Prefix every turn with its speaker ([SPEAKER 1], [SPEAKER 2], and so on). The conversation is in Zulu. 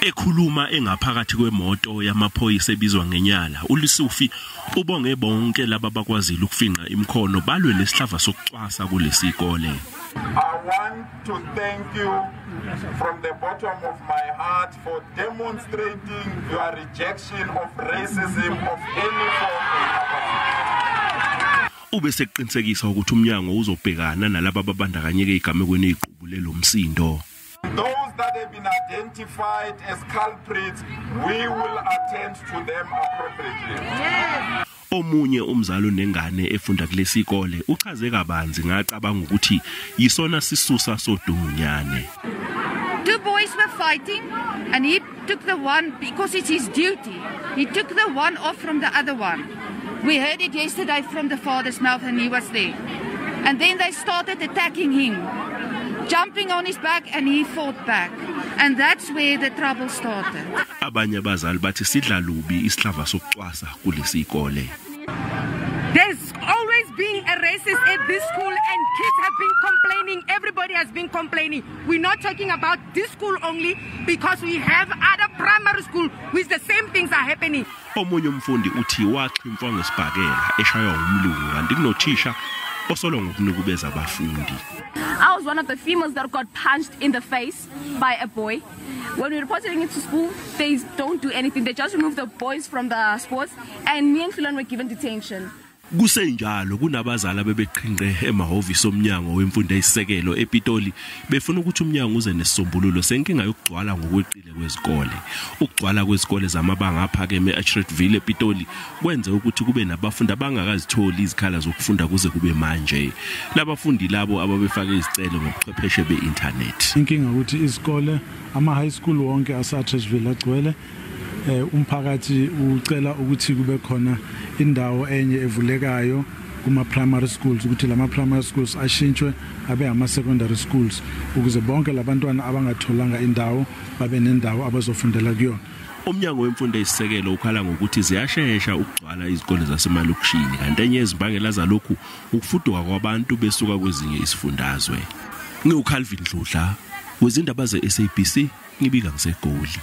[SPEAKER 1] Ekhuluma engaphakathi kwemoto yamaphoyisa ebizwa ngenyala, uLisufi ubonge bonke laba bakwazile ukufinqa imkhono balwe nesihlava sokucwasa kulesikole.
[SPEAKER 2] I want to thank you from the bottom of my heart for demonstrating your rejection of racism of any form.
[SPEAKER 1] Ubese kuqinisekisa ukuthi umnyango uzobhekana nalabo ababandakanyeke igamekweni iqubulelo umsindo.
[SPEAKER 2] Those that have been identified as culprits, we will attend to them appropriately.
[SPEAKER 1] Omunye umzalo nengane efunda kulesikole uchaze kabanzi ngacabanga ukuthi yisona sisusa sodunyane.
[SPEAKER 3] Two boys were fighting and he took the one because it's his duty. He took the one off from the other one. We heard it yesterday from the father's mouth and he was there. And then they started attacking him, jumping on his back, and he fought back. And that's where the trouble started.
[SPEAKER 1] Abanye abazali bathi sidla lubi isihlava sokucwasa kulesikole.
[SPEAKER 4] There's always been a racist at this school and kids have been complaining. Everybody has been complaining. We're not talking about this school only because we have other primary school with the same things are happening.
[SPEAKER 1] Omunye umfundi uthi waxhimfwa ngesibhakela eshaywa umlungu kanti kunothisha osolo ngokunukubeza abafundi.
[SPEAKER 5] I was one of the females that got punched in the face by a boy. When we reported it to school, they don't do anything. They just remove the boys from the sports, and me and Viljoen were given detention.
[SPEAKER 1] Kusenjalo kunabazali bebeqhinqe emahhovisi omnyango wemfundo esisekelo ePitoli befuna ukuthi umnyango uze nesisombululo senkinga yokugcwala ngokweqile kwezikole. Ukugcwala kwezikole zamabanga aphakeme eRandfontein ePitoli kwenze ukuthi kube nabafundi abangakazitholi izikhala zokufunda kuze kube manje. Labafundi labo ababefake izicelo ngobuchwepheshe beinternet.
[SPEAKER 6] Inkinga ukuthi izikole ama high school wonke asaTreshville agcwele. Umphakathi ucela ukuthi kube khona indawo enye evulekayo kuma primary schools ukuthi lama primary schools ashintshwe abe ama secondary schools ukuze bonke labantwana abangatholanga indawo babe nendawo abazofundela kuyona.
[SPEAKER 1] Umnyango wemfundo esisekelo ukhala ngokuthi ziyashesha ukugcwala izikole zasemalokishini kanti enye izimbangela zalokhu ukufuduka kwabantu besuka kwezinye isifundazwe. NgiuCalvin Dludla wezindaba zeSABC ngibika ngiseGoli.